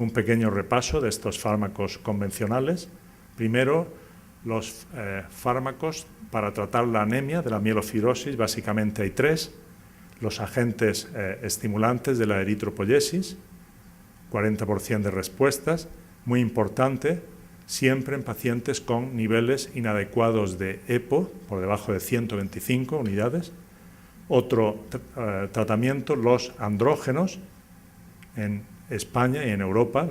un pequeño repaso de estos fármacos convencionales. Primero, los fármacos para tratar la anemia de la mielofibrosis, básicamente hay 3. Los agentes estimulantes de la eritropoyesis, 40% de respuestas, muy importante, siempre en pacientes con niveles inadecuados de EPO, por debajo de 125 unidades. Otro tratamiento, los andrógenos, en España y en Europa,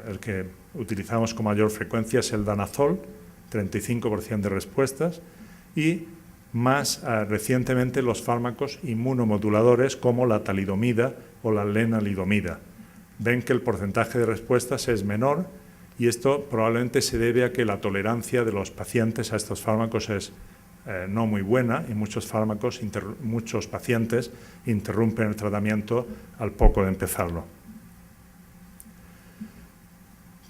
el que utilizamos con mayor frecuencia es el danazol, 35% de respuestas, y más recientemente los fármacos inmunomoduladores como la talidomida o la lenalidomida. Ven que el porcentaje de respuestas es menor y esto probablemente se debe a que la tolerancia de los pacientes a estos fármacos es no muy buena y muchos pacientes interrumpen el tratamiento al poco de empezarlo.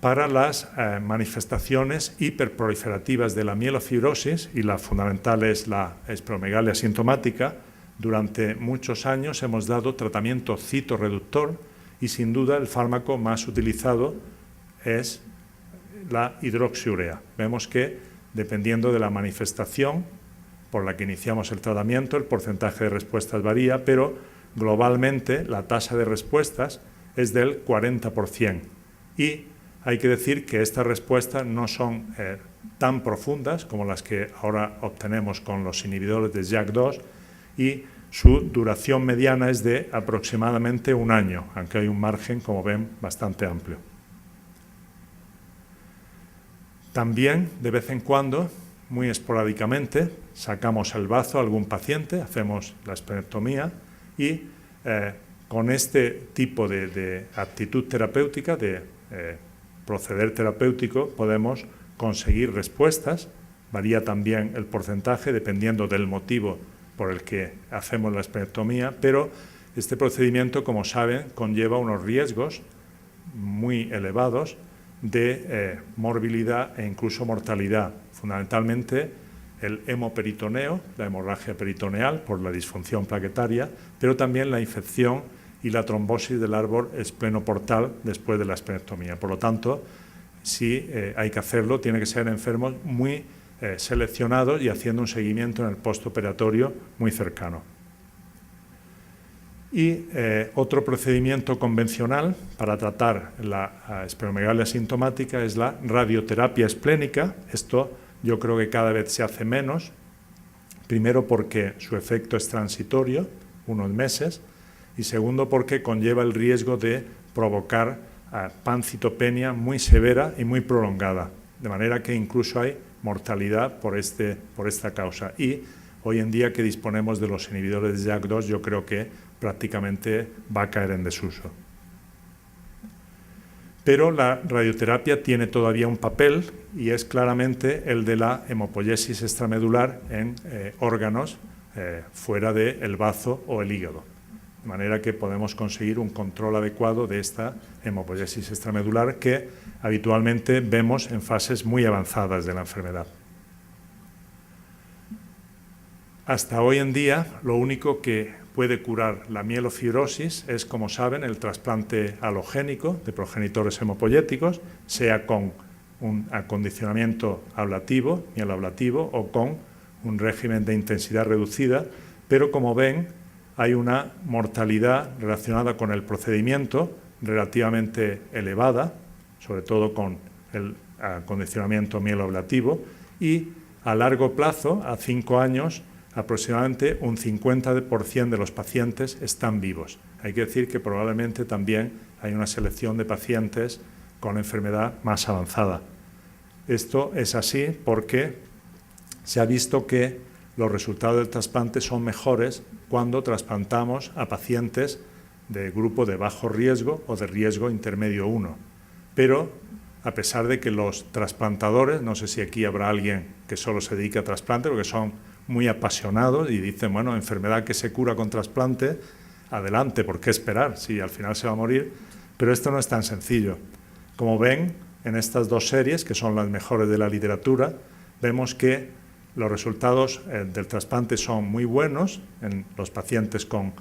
Para las manifestaciones hiperproliferativas de la mielofibrosis, y la fundamental es la esplenomegalia sintomática, durante muchos años hemos dado tratamiento citorreductor y sin duda el fármaco más utilizado es la hidroxiurea. Vemos que dependiendo de la manifestación por la que iniciamos el tratamiento, el porcentaje de respuestas varía, pero globalmente la tasa de respuestas es del 40%. Y hay que decir que estas respuestas no son tan profundas como las que ahora obtenemos con los inhibidores de JAK2 y su duración mediana es de aproximadamente 1 año, aunque hay un margen, como ven, bastante amplio. También, de vez en cuando, muy esporádicamente, sacamos el bazo a algún paciente, hacemos la esplenectomía y con este tipo de aptitud terapéutica, de proceder terapéutico, podemos conseguir respuestas. Varía también el porcentaje dependiendo del motivo por el que hacemos la esplenectomía, pero este procedimiento, como saben, conlleva unos riesgos muy elevados de morbilidad e incluso mortalidad, fundamentalmente el hemoperitoneo, la hemorragia peritoneal por la disfunción plaquetaria, pero también la infección y la trombosis del árbol esplenoportal después de la esplenectomía. Por lo tanto, si hay que hacerlo, tiene que ser enfermos muy seleccionados y haciendo un seguimiento en el postoperatorio muy cercano. Y otro procedimiento convencional para tratar la esplenomegalia sintomática es la radioterapia esplénica. Esto yo creo que cada vez se hace menos, primero porque su efecto es transitorio, unos meses, y segundo porque conlleva el riesgo de provocar pancitopenia muy severa y muy prolongada, de manera que incluso hay mortalidad por esta causa. Y hoy en día que disponemos de los inhibidores de JAK2, yo creo que prácticamente va a caer en desuso. Pero la radioterapia tiene todavía un papel y es claramente el de la hemopoiesis extramedular en órganos fuera del bazo o el hígado. De manera que podemos conseguir un control adecuado de esta hemopoiesis extramedular que habitualmente vemos en fases muy avanzadas de la enfermedad. Hasta hoy en día, lo único que puede curar la mielofibrosis es, como saben, el trasplante halogénico de progenitores hemopoyéticos, sea con un acondicionamiento ablativo, mieloablativo, o con un régimen de intensidad reducida, pero como ven, hay una mortalidad relacionada con el procedimiento relativamente elevada, sobre todo con el acondicionamiento mieloablativo, y a largo plazo, a 5 años, aproximadamente un 50% de los pacientes están vivos. Hay que decir que probablemente también hay una selección de pacientes con enfermedad más avanzada. Esto es así porque se ha visto que los resultados del trasplante son mejores cuando trasplantamos a pacientes de grupo de bajo riesgo o de riesgo intermedio 1. Pero a pesar de que los trasplantadores, no sé si aquí habrá alguien que solo se dedique a trasplante, porque son muy apasionados y dicen, bueno, enfermedad que se cura con trasplante, adelante, ¿por qué esperar? Si al final se va a morir, pero esto no es tan sencillo. Como ven, en estas 2 series, que son las mejores de la literatura, vemos que los resultados del trasplante son muy buenos en los pacientes con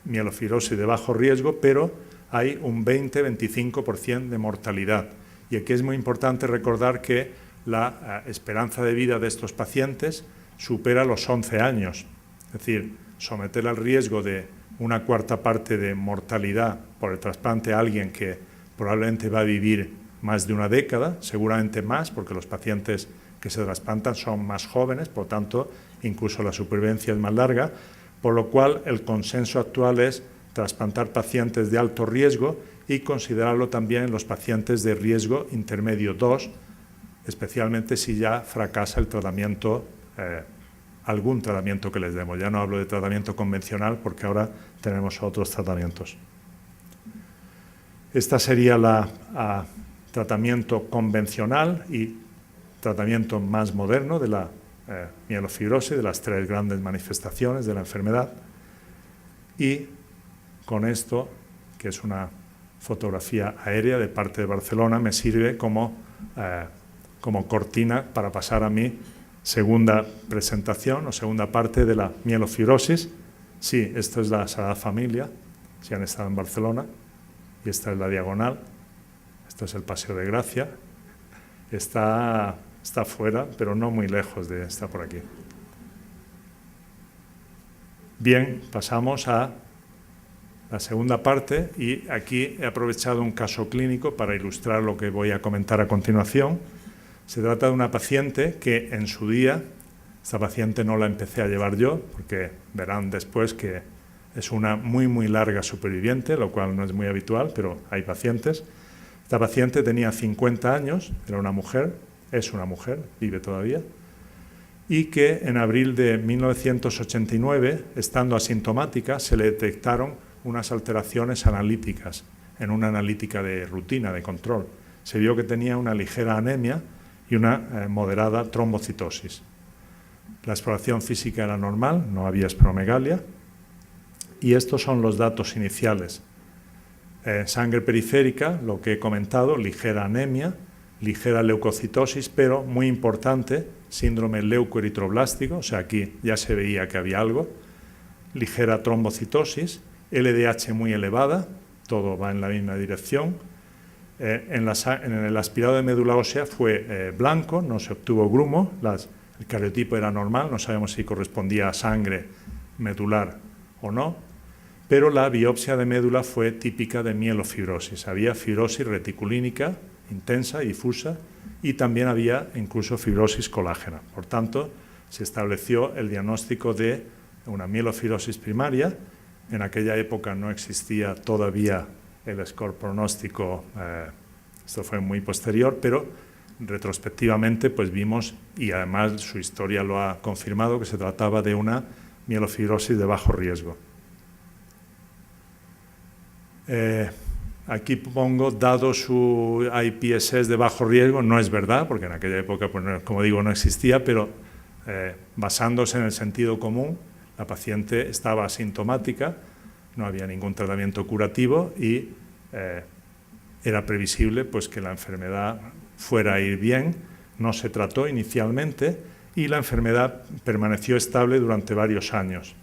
mielofibrosis de bajo riesgo, pero hay un 20-25% de mortalidad. Y aquí es muy importante recordar que la esperanza de vida de estos pacientes supera los 11 años. Es decir, someter al riesgo de una cuarta parte de mortalidad por el trasplante a alguien que probablemente va a vivir más de una década, seguramente más, porque los pacientes que se trasplantan son más jóvenes, por lo tanto, incluso la supervivencia es más larga, por lo cual el consenso actual es trasplantar pacientes de alto riesgo y considerarlo también en los pacientes de riesgo intermedio 2, especialmente si ya fracasa el tratamiento, algún tratamiento que les demos. Ya no hablo de tratamiento convencional porque ahora tenemos otros tratamientos. Esta sería la tratamiento convencional y tratamiento más moderno de la mielofibrosis, de las 3 grandes manifestaciones de la enfermedad. Y con esto, que es una fotografía aérea de parte de Barcelona, me sirve como cortina para pasar a mi segunda presentación o segunda parte de la mielofibrosis. Sí, esto es la Sagrada Familia, si han estado en Barcelona, y esta es la diagonal. Esto es el Paseo de Gracia. Está fuera, pero no muy lejos de estar por aquí. Bien, pasamos a la segunda parte y aquí he aprovechado un caso clínico para ilustrar lo que voy a comentar a continuación. Se trata de una paciente que en su día, esta paciente no la empecé a llevar yo, porque verán después que es una muy larga superviviente, lo cual no es muy habitual, pero hay pacientes. Esta paciente tenía 50 años, era una mujer, es una mujer, vive todavía, y que en abril de 1989, estando asintomática, se le detectaron unas alteraciones analíticas en una analítica de rutina, de control. Se vio que tenía una ligera anemia y una moderada trombocitosis. La exploración física era normal, no había esplenomegalia, y estos son los datos iniciales. Sangre periférica, lo que he comentado, ligera anemia, ligera leucocitosis, pero muy importante, síndrome leucoeritroblástico, o sea, aquí ya se veía que había algo, ligera trombocitosis, LDH muy elevada, todo va en la misma dirección. En el aspirado de médula ósea fue blanco, no se obtuvo grumo, el cariotipo era normal, no sabemos si correspondía a sangre medular o no, pero la biopsia de médula fue típica de mielofibrosis. Había fibrosis reticulínica intensa y difusa y también había incluso fibrosis colágena. Por tanto, se estableció el diagnóstico de una mielofibrosis primaria. En aquella época no existía todavía el score pronóstico, esto fue muy posterior, pero retrospectivamente pues vimos, y además su historia lo ha confirmado, que se trataba de una mielofibrosis de bajo riesgo. Aquí pongo, dado su IPSS de bajo riesgo, no es verdad, porque en aquella época, pues, como digo, no existía, pero basándose en el sentido común, la paciente estaba asintomática, no había ningún tratamiento curativo y era previsible pues, que la enfermedad fuera a ir bien, no se trató inicialmente y la enfermedad permaneció estable durante varios años.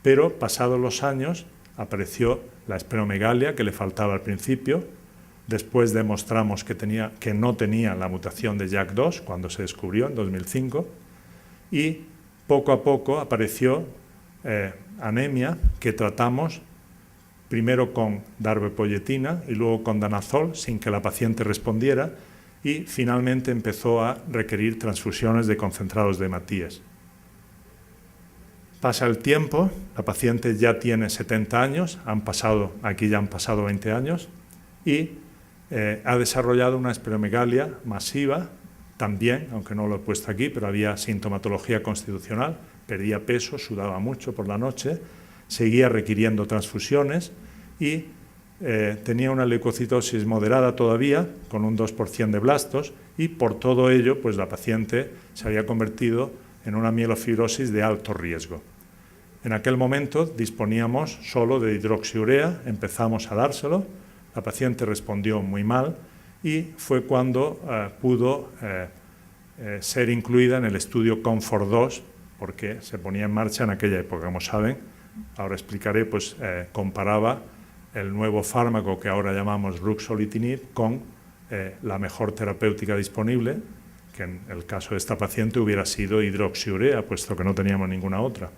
Pero pasados los años apareció la esplenomegalia que le faltaba al principio, después demostramos que no tenía la mutación de JAK2 cuando se descubrió en 2005 y poco a poco apareció anemia que tratamos primero con darbepoetina y luego con danazol sin que la paciente respondiera y finalmente empezó a requerir transfusiones de concentrados de hematíes. Pasa el tiempo, la paciente ya tiene 70 años, aquí ya han pasado 20 años y ha desarrollado una esplenomegalia masiva también, aunque no lo he puesto aquí, pero había sintomatología constitucional, perdía peso, sudaba mucho por la noche, seguía requiriendo transfusiones y tenía una leucocitosis moderada todavía, con un 2% de blastos, y por todo ello pues la paciente se había convertido en una mielofibrosis de alto riesgo. En aquel momento disponíamos solo de hidroxiurea, empezamos a dárselo, la paciente respondió muy mal y fue cuando pudo ser incluida en el estudio COMFORT-2, porque se ponía en marcha en aquella época, como saben, ahora explicaré, pues comparaba el nuevo fármaco que ahora llamamos ruxolitinib con la mejor terapéutica disponible, que en el caso de esta paciente hubiera sido hidroxiurea, puesto que no teníamos ninguna otra.